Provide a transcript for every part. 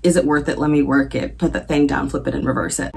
Is it worth it? Let me work it. Put that thing down, flip it, and reverse it.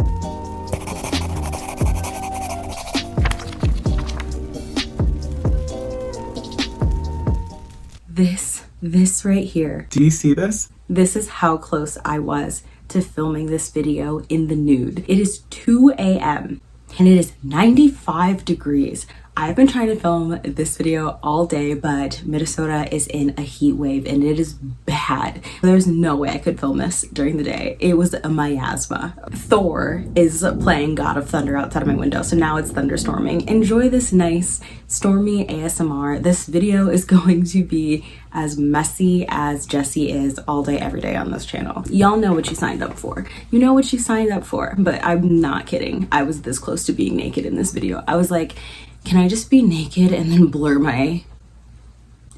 This right here. Do you see this? This is how close I was to filming this video in the nude. It is 2 a.m. and it is 95 degrees. I've been trying to film this video all day, but Minnesota is in a heat wave and it is bad. There's no way I could film this during the day. It was a miasma. Thor is playing God of Thunder outside of my window, so now it's thunderstorming. Enjoy this nice stormy ASMR. This video is going to be as messy as Jessie is all day, every day on this channel. Y'all know what you signed up for. You know what you signed up for, but I'm not kidding. I was this close to being naked in this video. I was like, can I just be naked and then blur my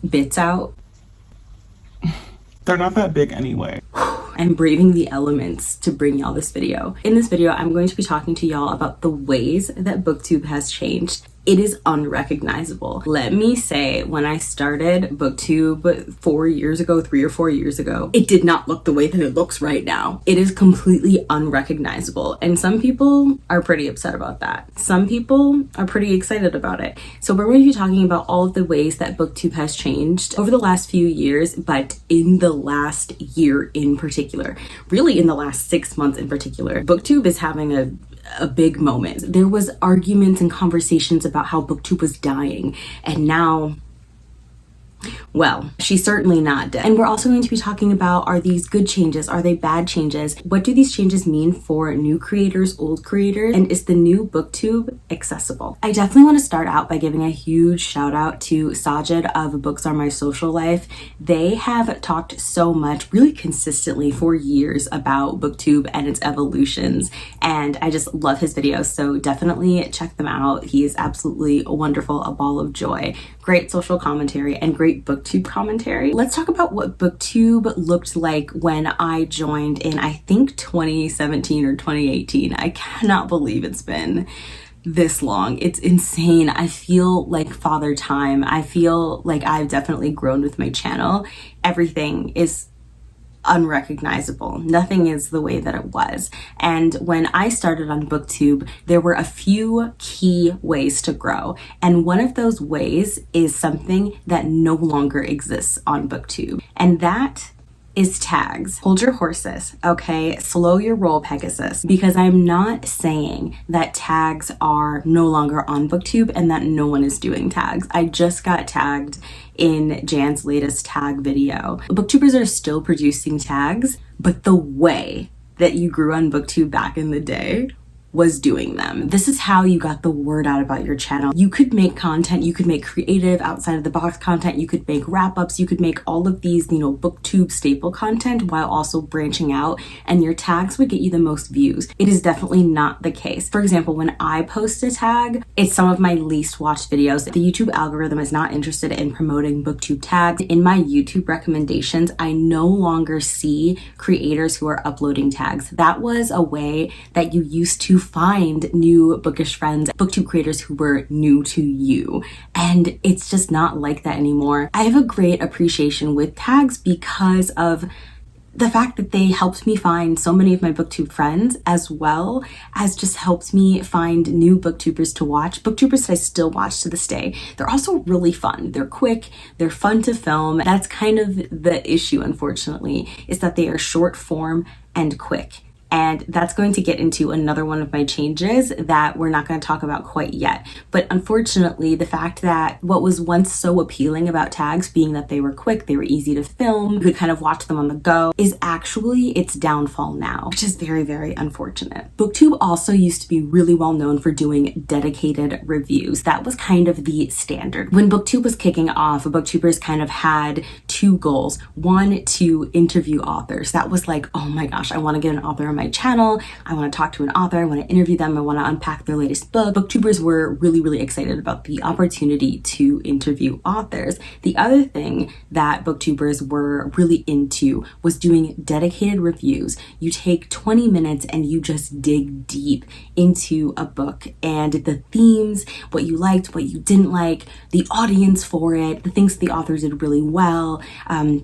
bits out? They're not that big anyway. I'm braving the elements to bring y'all this video. In this video, I'm going to be talking to y'all about the ways that BookTube has changed. It is unrecognizable. Let me say, when I started BookTube 4 years ago, 3 or 4 years ago, it did not look the way that it looks right now. It is completely unrecognizable. And some people are pretty upset about that. Some people are pretty excited about it. So we're going to be talking about all of the ways that BookTube has changed over the last few years, but in the last year in particular, really in the last 6 months in particular. BookTube is having a big moment. There was arguments and conversations about how BookTube was dying, and now, well, she's certainly not dead. And we're also going to be talking about, are these good changes? Are they bad changes? What do these changes mean for new creators, old creators? And is the new BookTube accessible? I definitely want to start out by giving a huge shout out to Sajid of Books Are My Social Life. They have talked so much, really consistently for years, about BookTube and its evolutions. And I just love his videos, so definitely check them out. He is absolutely wonderful, a ball of joy. Great social commentary and great BookTube commentary. Let's talk about what BookTube looked like when I joined in, I think, 2017 or 2018. I cannot believe it's been this long. It's insane. I feel like Father Time. I feel like I've definitely grown with my channel. Everything is unrecognizable. Nothing is the way that it was. And when I started on BookTube, there were a few key ways to grow. And one of those ways is something that no longer exists on BookTube. And that is tags. Hold your horses, okay? Slow your roll, Pegasus, because I'm not saying that tags are no longer on BookTube and that no one is doing tags. I just got tagged in Jan's latest tag video. Booktubers are still producing tags, but the way that you grew on BookTube back in the day was doing them. This is how you got the word out about your channel. You could make content, you could make creative outside of the box content, you could make wrap-ups, you could make all of these, BookTube staple content while also branching out, and your tags would get you the most views. It is definitely not the case. For example, when I post a tag, it's some of my least watched videos. The YouTube algorithm is not interested in promoting BookTube tags. In my YouTube recommendations, I no longer see creators who are uploading tags. That was a way that you used to find new bookish friends, BookTube creators who were new to you. And it's just not like that anymore. I have a great appreciation with tags because of the fact that they helped me find so many of my BookTube friends, as well as just helped me find new booktubers to watch, booktubers that I still watch to this day. They're also really fun. They're quick, they're fun to film. That's kind of the issue, unfortunately, is that they are short form and quick. And that's going to get into another one of my changes that we're not going to talk about quite yet. But unfortunately, the fact that what was once so appealing about tags, being that they were quick, they were easy to film, you could kind of watch them on the go, is actually its downfall now, which is very, very unfortunate. BookTube also used to be really well known for doing dedicated reviews. That was kind of the standard. When BookTube was kicking off, booktubers kind of had two goals. One, to interview authors. That was like, oh my gosh, I want to get an author on my channel, I want to talk to an author, I want to interview them, I want to unpack their latest book. Booktubers were really, really excited about the opportunity to interview authors. The other thing that booktubers were really into was doing dedicated reviews. You take 20 minutes and you just dig deep into a book and the themes, what you liked, what you didn't like, the audience for it, the things the authors did really well,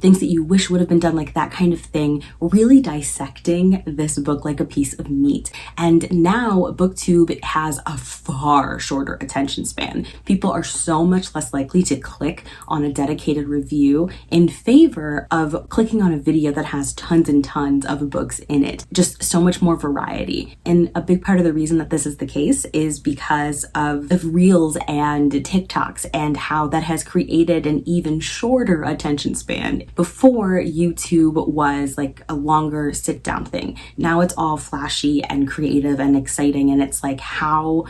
things that you wish would have been done, like that kind of thing, really dissecting this book like a piece of meat. And now BookTube has a far shorter attention span. People are so much less likely to click on a dedicated review in favor of clicking on a video that has tons and tons of books in it. Just so much more variety. And a big part of the reason that this is the case is because of Reels and TikToks and how that has created an even shorter attention span. Before, YouTube was like a longer sit down thing. Now it's all flashy and creative and exciting, and it's like how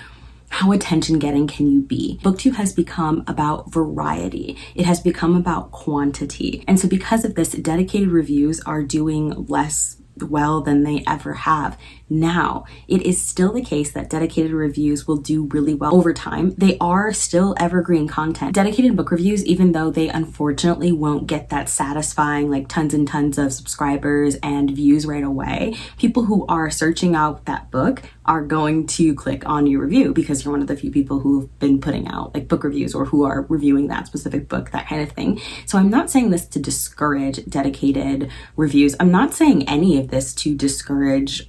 attention getting can you be? BookTube has become about variety. It has become about quantity. And so because of this, dedicated reviews are doing less well than they ever have. Now, it is still the case that dedicated reviews will do really well over time. They are still evergreen content. Dedicated book reviews, even though they unfortunately won't get that satisfying like tons and tons of subscribers and views right away, people who are searching out that book are going to click on your review because you're one of the few people who've been putting out like book reviews or who are reviewing that specific book, that kind of thing. So I'm not saying this to discourage dedicated reviews. I'm not saying any of this to discourage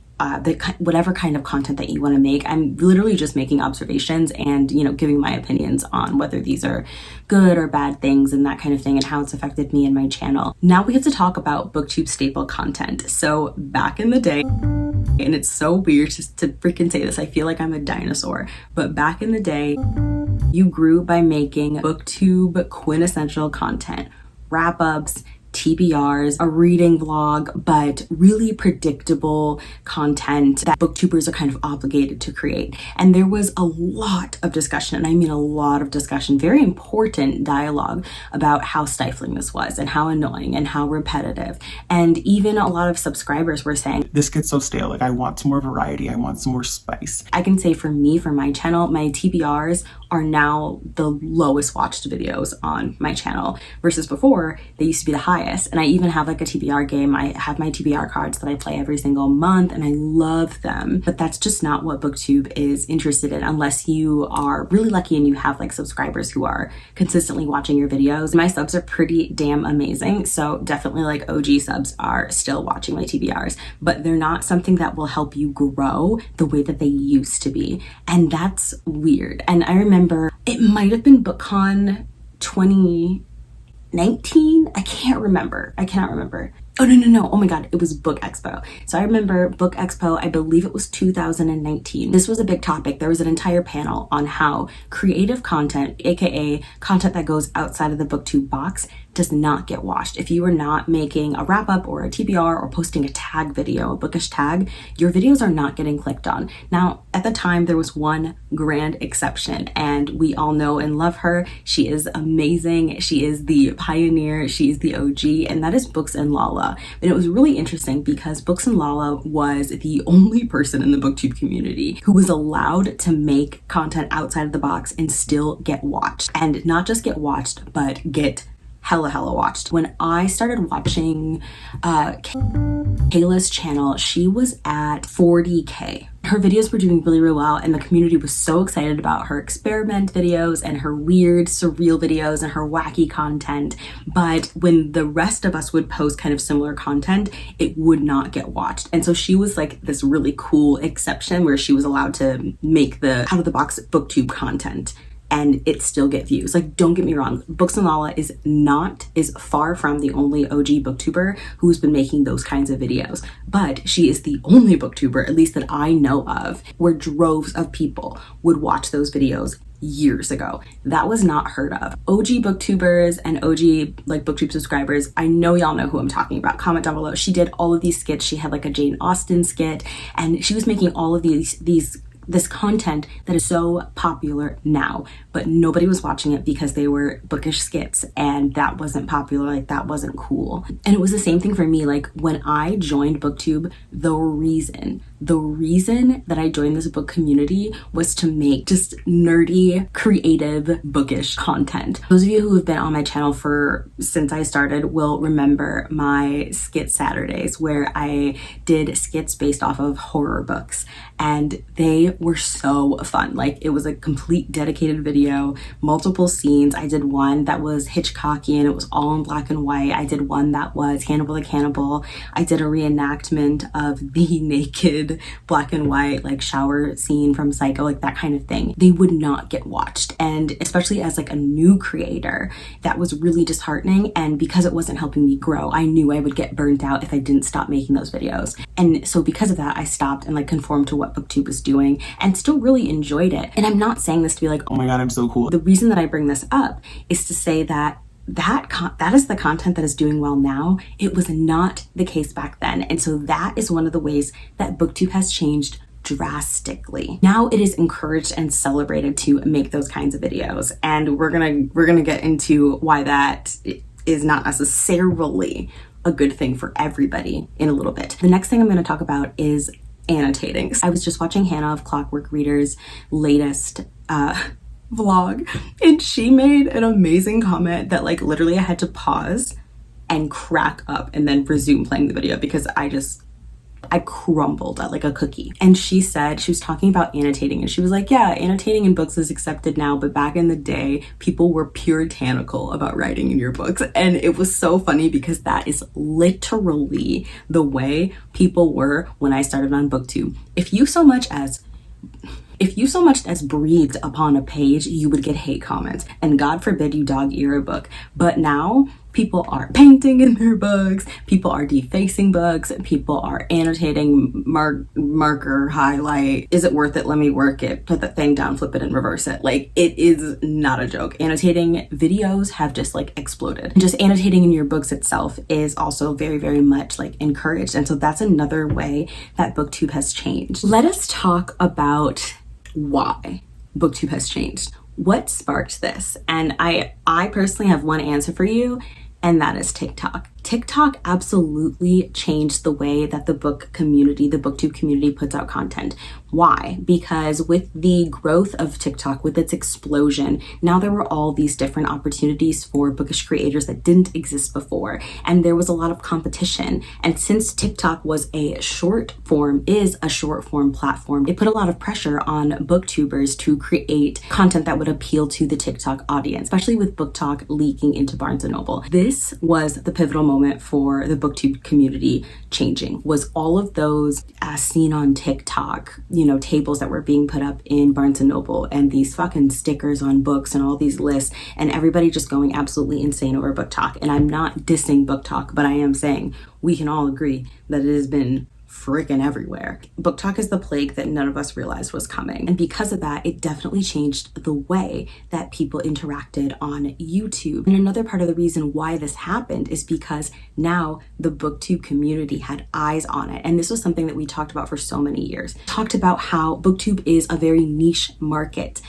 whatever kind of content that you want to make. I'm literally just making observations and, giving my opinions on whether these are good or bad things and that kind of thing and how it's affected me and my channel. Now we have to talk about BookTube staple content. So back in the day, and it's so weird just to freaking say this, I feel like I'm a dinosaur, but back in the day, you grew by making BookTube quintessential content, wrap-ups, TBRs, a reading vlog, but really predictable content that booktubers are kind of obligated to create. And there was a lot of discussion, and I mean a lot of discussion, very important dialogue about how stifling this was and how annoying and how repetitive. And even a lot of subscribers were saying, this gets so stale, like I want some more variety, I want some more spice. I can say for me, for my channel, my TBRs are now the lowest watched videos on my channel versus before they used to be the highest. And I even have like a TBR game. I have my TBR cards that I play every single month and I love them, but that's just not what BookTube is interested in unless you are really lucky and you have like subscribers who are consistently watching your videos. My subs are pretty damn amazing, so definitely like OG subs are still watching my TBRs, but they're not something that will help you grow the way that they used to be, and that's weird. And I remember it might have been BookCon 2019. I cannot remember. Oh, no. Oh my God, it was Book Expo. So I remember Book Expo, I believe it was 2019. This was a big topic. There was an entire panel on how creative content, AKA content that goes outside of the BookTube box, does not get watched. If you are not making a wrap up or a TBR or posting a tag video, a bookish tag, your videos are not getting clicked on. Now, at the time, there was one grand exception, and we all know and love her. She is amazing. She is the pioneer. She is the OG, and that is Books and Lala. And it was really interesting because Books and Lala was the only person in the BookTube community who was allowed to make content outside of the box and still get watched. And not just get watched, but get hella watched. When I started watching Kayla's channel, she was at 40K. Her videos were doing really well, and the community was so excited about her experiment videos and her weird, surreal videos and her wacky content. But when the rest of us would post kind of similar content, it would not get watched. And so she was like this really cool exception where she was allowed to make the out of the box BookTube content and it still get views. Like, don't get me wrong, Books and Lala is far from the only OG booktuber who's been making those kinds of videos, but she is the only booktuber, at least that I know of, where droves of people would watch those videos years ago. That was not heard of. OG booktubers and OG like BookTube subscribers, I know y'all know who I'm talking about. Comment down below. She did all of these skits. She had like a Jane Austen skit, and she was making all of this content that is so popular now, but nobody was watching it because they were bookish skits, and that wasn't popular, like that wasn't cool. And it was the same thing for me. Like when I joined BookTube, the reason the reason that I joined this book community was to make just nerdy, creative, bookish content. Those of you who have been on my channel since I started will remember my skit Saturdays, where I did skits based off of horror books, and they were so fun. Like, it was a complete dedicated video, multiple scenes. I did one that was Hitchcockian, it was all in black and white. I did one that was Hannibal the Cannibal. I did a reenactment of the naked black and white like shower scene from Psycho, like that kind of thing. They would not get watched, and especially as like a new creator, that was really disheartening. And because it wasn't helping me grow, I knew I would get burnt out if I didn't stop making those videos. And so because of that, I stopped and like conformed to what BookTube was doing, and still really enjoyed it. And I'm not saying this to be like, oh my god, I'm so cool. The reason that I bring this up is to say that that is the content that is doing well now. It was not the case back then. And so that is one of the ways that BookTube has changed drastically. Now it is encouraged and celebrated to make those kinds of videos. And we're gonna get into why that is not necessarily a good thing for everybody in a little bit. The next thing I'm gonna talk about is annotating. I was just watching Hannah of Clockwork Reader's latest vlog, and she made an amazing comment that like literally I had to pause and crack up and then resume playing the video because I crumbled like a cookie. And she said, she was talking about annotating, and she was like, yeah, annotating in books is accepted now, but back in the day people were puritanical about writing in your books. And it was so funny because that is literally the way people were when I started on BookTube. If you so much as breathed upon a page, you would get hate comments, and God forbid you dog ear a book. But now people are painting in their books, people are defacing books, people are annotating, marker, highlight. Is it worth it? Let me work it. Put that thing down, flip it and reverse it. Like, it is not a joke. Annotating videos have just like exploded. And just annotating in your books itself is also very, very much like encouraged. And so that's another way that BookTube has changed. Let us talk about why BookTube has changed. What sparked this? And I personally have one answer for you, and that is TikTok. TikTok absolutely changed the way that the BookTube community puts out content. Why? Because with the growth of TikTok, with its explosion, now there were all these different opportunities for bookish creators that didn't exist before. And there was a lot of competition. And since TikTok is a short form platform, it put a lot of pressure on booktubers to create content that would appeal to the TikTok audience, especially with BookTok leaking into Barnes & Noble. This was the pivotal moment for the BookTube community changing, was all of those as seen on TikTok, tables that were being put up in Barnes & Noble, and these fucking stickers on books and all these lists, and everybody just going absolutely insane over BookTok. And I'm not dissing BookTok, but I am saying we can all agree that it has been freaking everywhere. BookTok is the plague that none of us realized was coming. And because of that, it definitely changed the way that people interacted on YouTube. And another part of the reason why this happened is because now the BookTube community had eyes on it. And this was something that we talked about for so many years. Talked about how BookTube is a very niche market.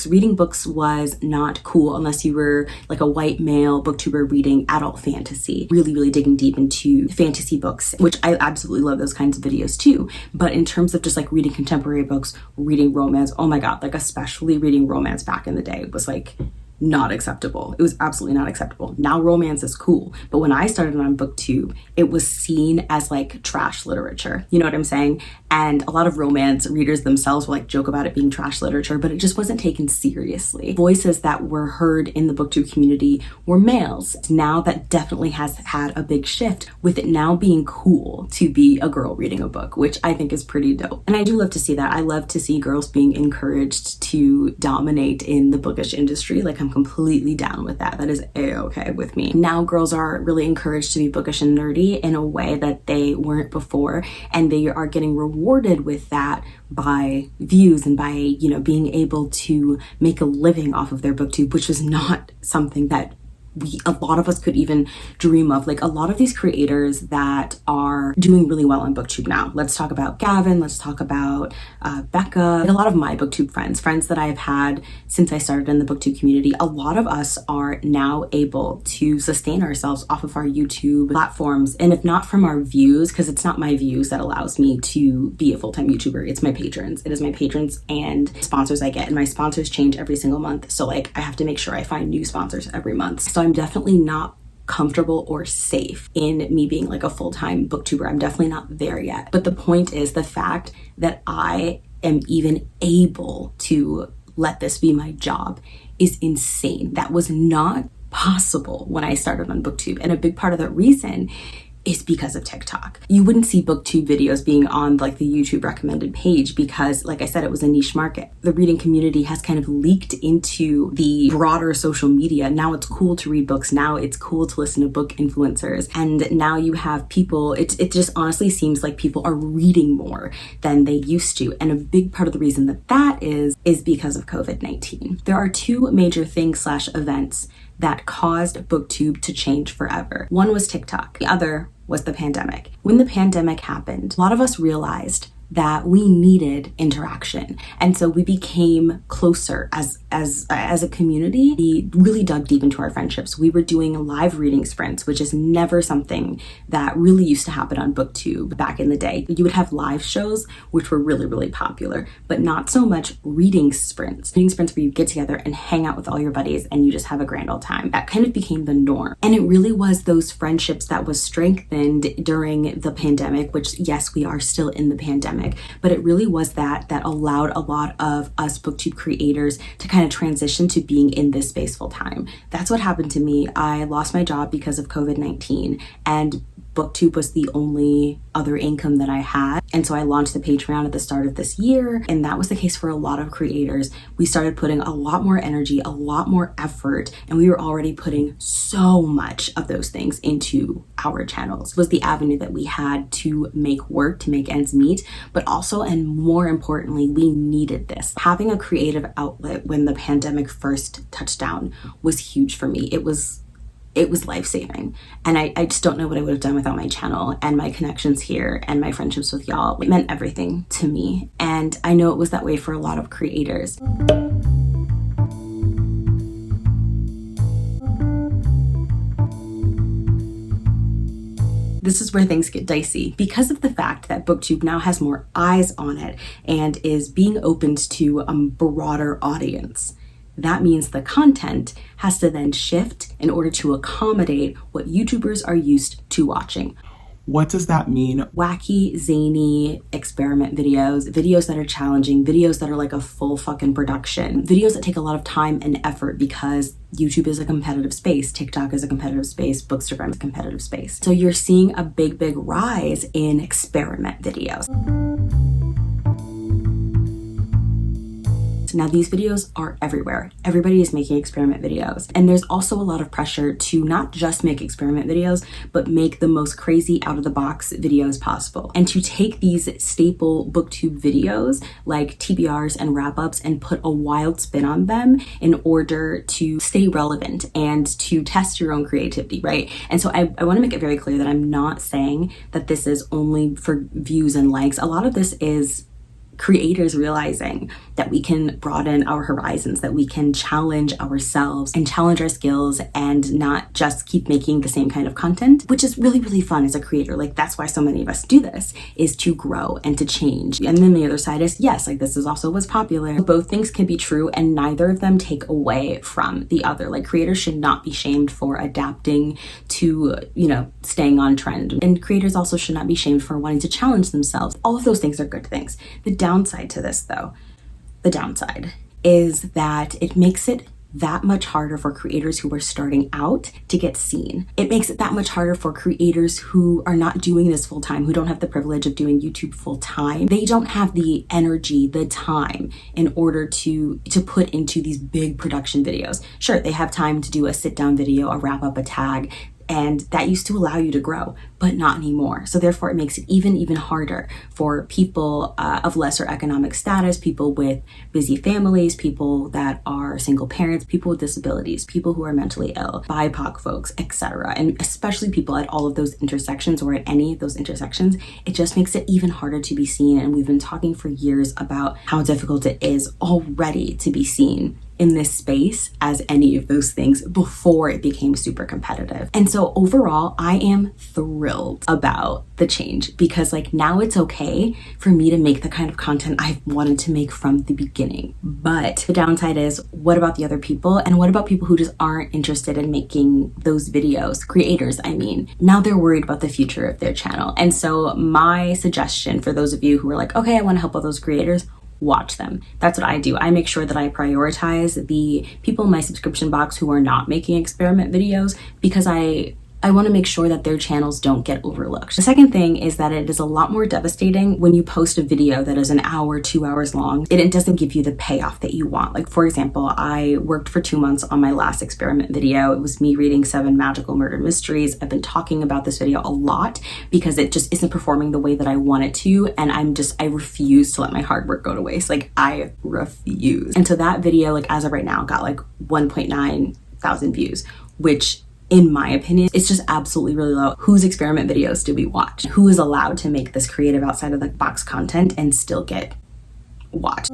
Reading books was not cool unless you were like a white male booktuber reading adult fantasy, really, really digging deep into fantasy books, which I absolutely love those kinds of videos too. But in terms of just like reading contemporary books, reading romance, oh my god, like especially reading romance back in the day was like not acceptable. It was absolutely not acceptable. Now romance is cool, but when I started on BookTube, it was seen as like trash literature. You know what I'm saying? And a lot of romance readers themselves will like joke about it being trash literature, but it just wasn't taken seriously. Voices that were heard in the BookTube community were males. Now that definitely has had a big shift, with it now being cool to be a girl reading a book, which I think is pretty dope. And I do love to see that. I love to see girls being encouraged to dominate in the bookish industry. Like, I'm completely down with that. That is a-okay with me. Now girls are really encouraged to be bookish and nerdy in a way that they weren't before, and they are getting rewarded with that by views and by, being able to make a living off of their BookTube, which was not something that a lot of us could even dream of. Like a lot of these creators that are doing really well on BookTube now. Let's talk about Gavin, let's talk about Becca, like a lot of my BookTube friends that I've had since I started in the BookTube community. A lot of us are now able to sustain ourselves off of our YouTube platforms, and if not from our views, because it's not my views that allows me to be a full-time YouTuber, it's my patrons. It is my patrons and sponsors I get, and my sponsors change every single month, so like I have to make sure I find new sponsors every month. So I'm definitely not comfortable or safe in me being like a full-time booktuber. I'm definitely not there yet. But the point is the fact that I am even able to let this be my job is insane. That was not possible when I started on BookTube. And a big part of that reason is because of TikTok. You wouldn't see BookTube videos being on like the YouTube recommended page because, like I said, it was a niche market. The reading community has kind of leaked into the broader social media. Now it's cool to read books. Now it's cool to listen to book influencers. And now you have people, it just honestly seems like people are reading more than they used to. And a big part of the reason that is because of COVID-19. There are two major things / events that caused BookTube to change forever. One was TikTok. The other was the pandemic. When the pandemic happened, a lot of us realized that we needed interaction. And so we became closer as a community. We really dug deep into our friendships. We were doing live reading sprints, which is never something that really used to happen on BookTube back in the day. You would have live shows, which were really, really popular, but not so much reading sprints. Reading sprints where you get together and hang out with all your buddies and you just have a grand old time. That kind of became the norm. And it really was those friendships that was strengthened during the pandemic, which yes, we are still in the pandemic, but it really was that allowed a lot of us BookTube creators to kind of transition to being in this space full time. That's what happened to me. I lost my job because of COVID-19, and BookTube was the only other income that I had. And so I launched the Patreon at the start of this year. And that was the case for a lot of creators. We started putting a lot more energy, a lot more effort, and we were already putting so much of those things into our channels. It was the avenue that we had to make work, to make ends meet, but also, and more importantly, we needed this. Having a creative outlet when the pandemic first touched down was huge for me. It was life-saving. And I just don't know what I would have done without my channel and my connections here and my friendships with y'all. It meant everything to me. And I know it was that way for a lot of creators. This is where things get dicey because of the fact that BookTube now has more eyes on it and is being opened to a broader audience. That means the content has to then shift in order to accommodate what YouTubers are used to watching. What does that mean? Wacky, zany experiment videos that are challenging, videos that are like a full fucking production, videos that take a lot of time and effort because YouTube is a competitive space, TikTok is a competitive space, Bookstagram is a competitive space. So you're seeing a big rise in experiment videos. Now these videos are everywhere. Everybody is making experiment videos. And there's also a lot of pressure to not just make experiment videos, but make the most crazy out of the box videos possible. And to take these staple BookTube videos like TBRs and wrap-ups and put a wild spin on them in order to stay relevant and to test your own creativity, right? And so I want to make it very clear that I'm not saying that this is only for views and likes. A lot of this is creators realizing that we can broaden our horizons, that we can challenge ourselves and challenge our skills and not just keep making the same kind of content, which is really, really fun as a creator. Like that's why so many of us do this, is to grow and to change. And then the other side is, yes, like this is also what's popular. Both things can be true and neither of them take away from the other. Like creators should not be shamed for adapting to, staying on trend. And creators also should not be shamed for wanting to challenge themselves. All of those things are good things. The downside to this though, the downside is that it makes it that much harder for creators who are starting out to get seen. It makes it that much harder for creators who are not doing this full time, who don't have the privilege of doing YouTube full time. They don't have the energy, the time in order to put into these big production videos. Sure, they have time to do a sit down video, a wrap up, a tag. And that used to allow you to grow, but not anymore. So therefore it makes it even harder for people of lesser economic status, people with busy families, people that are single parents, people with disabilities, people who are mentally ill, BIPOC folks, etc. And especially people at all of those intersections or at any of those intersections, it just makes it even harder to be seen. And we've been talking for years about how difficult it is already to be seen in this space as any of those things before it became super competitive. And so overall, I am thrilled about the change because like now it's okay for me to make the kind of content I've wanted to make from the beginning. But the downside is, what about the other people? And what about people who just aren't interested in making those videos? Creators, I mean. Now they're worried about the future of their channel. And so my suggestion for those of you who are like, okay, I want to help out those creators, watch them. That's what I do. I make sure that I prioritize the people in my subscription box who are not making experiment videos because I want to make sure that their channels don't get overlooked. The second thing is that it is a lot more devastating when you post a video that is an hour, 2 hours long, and it doesn't give you the payoff that you want. Like for example, I worked for 2 months on my last experiment video. It was me reading 7 magical murder mysteries. I've been talking about this video a lot because it just isn't performing the way that I want it to. And I refuse to let my hard work go to waste. Like I refuse. And so that video, like as of right now, got like 1.9 thousand views, which in my opinion, it's just absolutely really low. Whose experiment videos do we watch? Who is allowed to make this creative outside of the box content and still get watched?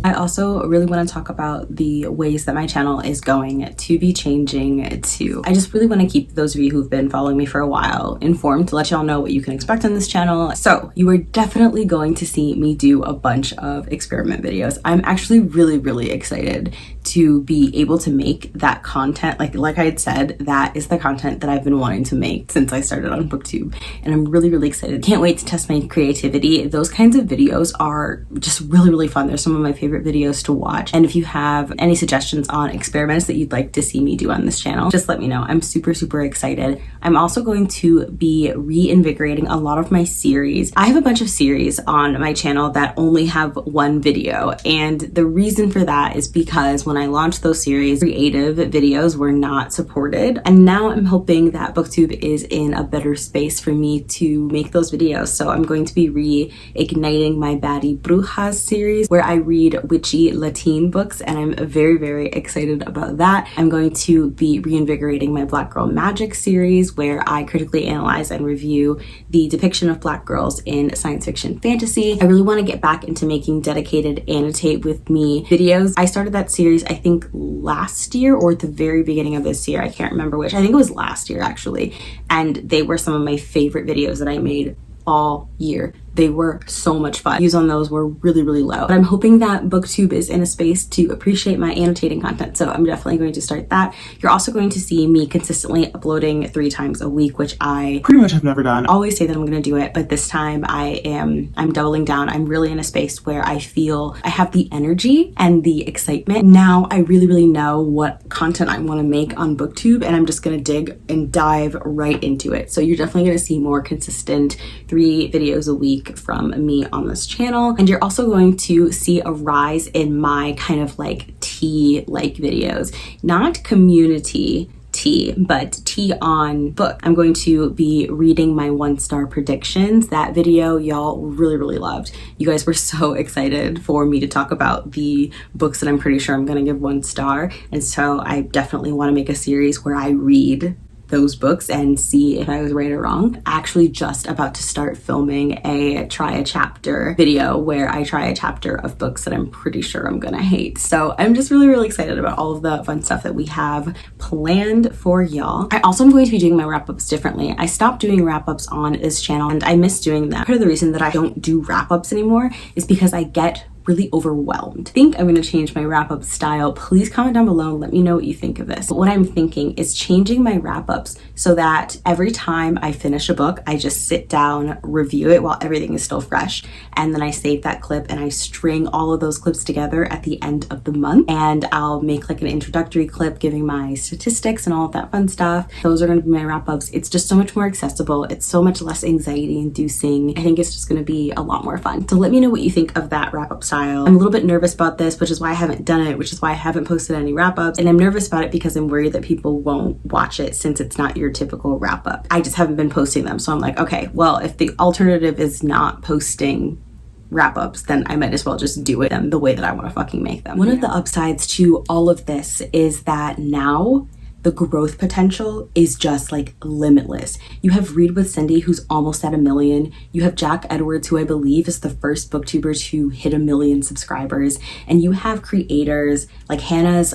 I also really want to talk about the ways that my channel is going to be changing too. I just really want to keep those of you who've been following me for a while informed to let y'all know what you can expect on this channel. So you are definitely going to see me do a bunch of experiment videos. I'm actually really excited to be able to make that content. Like I had said, that is the content that I've been wanting to make since I started on BookTube. And I'm really excited. Can't wait to test my creativity. Those kinds of videos are just really fun. They're some of my favorite videos to watch. And if you have any suggestions on experiments that you'd like to see me do on this channel, just let me know. I'm super excited. I'm also going to be reinvigorating a lot of my series. I have a bunch of series on my channel that only have one video. And the reason for that is because when I launched those series, creative videos were not supported. And now I'm hoping that BookTube is in a better space for me to make those videos. So I'm going to be reigniting my Baddie Brujas series where I read witchy Latin books, and I'm very excited about that. I'm going to be reinvigorating my Black Girl Magic series where I critically analyze and review the depiction of Black girls in science fiction fantasy. I really want to get back into making dedicated annotate with me videos. I started that series I think last year or at the very beginning of this year. I can't remember which. I think it was last year actually. And they were some of my favorite videos that I made all year. They were so much fun. Views on those were really low. But I'm hoping that BookTube is in a space to appreciate my annotating content. So I'm definitely going to start that. You're also going to see me consistently uploading 3 times a week, which I pretty much have never done. I always say that I'm going to do it, but this time I'm doubling down. I'm really in a space where I feel I have the energy and the excitement. Now I really know what content I want to make on BookTube, and I'm just going to dig and dive right into it. So you're definitely going to see more consistent 3 videos a week from me on this channel. And you're also going to see a rise in my kind of like tea-like videos, not community tea, but tea on book. I'm going to be reading my 1-star predictions. That video y'all really loved. You guys were so excited for me to talk about the books that I'm pretty sure I'm going to give 1 star. And so I definitely want to make a series where I read those books and see if I was right or wrong. Actually just about to start filming a try a chapter video where I try a chapter of books that I'm pretty sure I'm gonna hate. So I'm just really excited about all of the fun stuff that we have planned for y'all. I also am going to be doing my wrap-ups differently. I stopped doing wrap-ups on this channel and I miss doing that. Part of the reason that I don't do wrap-ups anymore is because I get really overwhelmed. I think I'm going to change my wrap-up style. Please comment down below and let me know what you think of this. But what I'm thinking is changing my wrap-ups so that every time I finish a book, I just sit down, review it while everything is still fresh, and then I save that clip and I string all of those clips together at the end of the month, and I'll make like an introductory clip giving my statistics and all of that fun stuff. Those are going to be my wrap-ups. It's just so much more accessible. It's so much less anxiety inducing. I think it's just going to be a lot more fun. So let me know what you think of that wrap-up style. style. I'm a little bit nervous about this, which is why I haven't done it, which is why I haven't posted any wrap-ups. And I'm nervous about it because I'm worried that people won't watch it since it's not your typical wrap-up. I just haven't been posting them. So I'm like, okay, well, if the alternative is not posting wrap-ups, then I might as well just do it the way that I want to fucking make them. One of the upsides to all of this is that now the growth potential is just like limitless. You have Read with Cindy, who's almost at 1 million. You have Jack Edwards, who I believe is the first booktuber to hit 1 million subscribers. And you have creators like Hannah's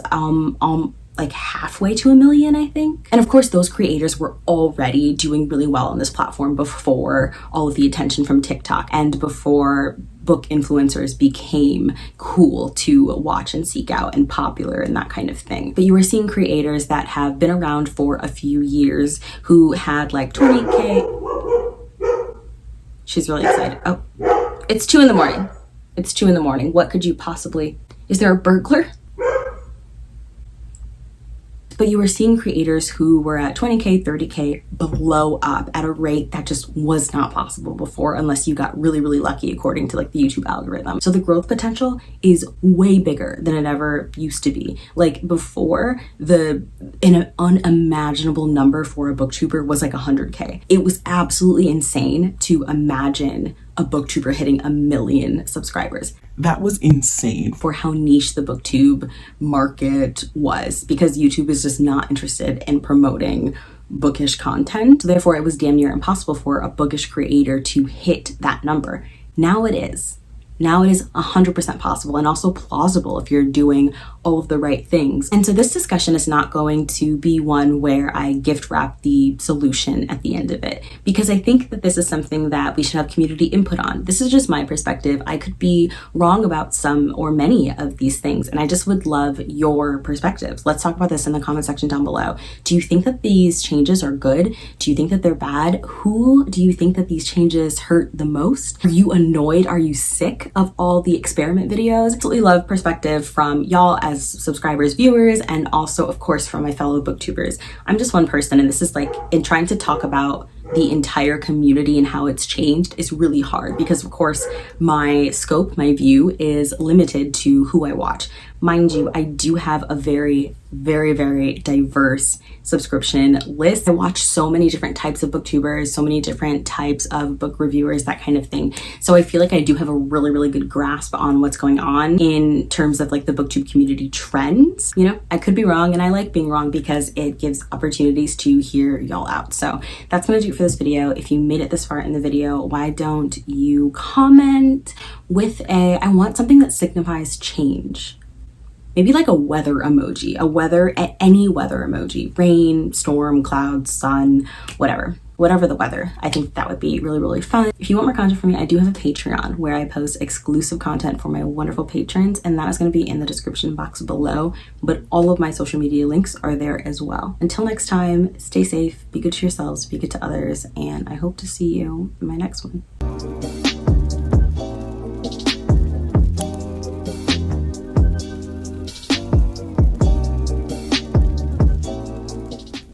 like halfway to 1 million, I think. And of course, those creators were already doing really well on this platform before all of the attention from TikTok and before book influencers became cool to watch and seek out and popular and that kind of thing. But you are seeing creators that have been around for a few years who had like 20K. She's really excited. Oh, it's 2 in the morning. It's 2 in the morning. What could you possibly... Is there a burglar? But you were seeing creators who were at 20K, 30K blow up at a rate that just was not possible before unless you got really, really lucky according to like the YouTube algorithm. So the growth potential is way bigger than it ever used to be. Like before, an unimaginable number for a booktuber was like 100K. It was absolutely insane to imagine a booktuber hitting 1 million subscribers. That was insane. For how niche the booktube market was, because YouTube is just not interested in promoting bookish content. Therefore, it was damn near impossible for a bookish creator to hit that number. Now it is. Now it is 100% possible and also plausible if you're doing all of the right things. And so this discussion is not going to be one where I gift wrap the solution at the end of it, because I think that this is something that we should have community input on. This is just my perspective. I could be wrong about some or many of these things, and I just would love your perspectives. Let's talk about this in the comment section down below. Do you think that these changes are good? Do you think that they're bad? Who do you think that these changes hurt the most? Are you annoyed? Are you sick of all the experiment videos? Absolutely love perspective from y'all as subscribers, viewers, and also of course from my fellow booktubers. I'm just one person, and this is like, in trying to talk about the entire community and how it's changed is really hard because of course my scope, my view is limited to who I watch. Mind you, I do have a very, very, very diverse subscription list. I watch so many different types of booktubers, so many different types of book reviewers, that kind of thing. So I feel like I do have a really, really good grasp on what's going on in terms of like the booktube community trends. You know, I could be wrong, and I like being wrong because it gives opportunities to hear y'all out. So that's gonna do it for this video. If you made it this far in the video, why don't you comment with I want something that signifies change. Maybe like a weather emoji, any weather emoji, rain, storm, clouds, sun, whatever the weather. I think that would be really, really fun. If you want more content from me, I do have a Patreon where I post exclusive content for my wonderful patrons, and that is going to be in the description box below, but all of my social media links are there as well. Until next time, stay safe, be good to yourselves, be good to others, and I hope to see you in my next one.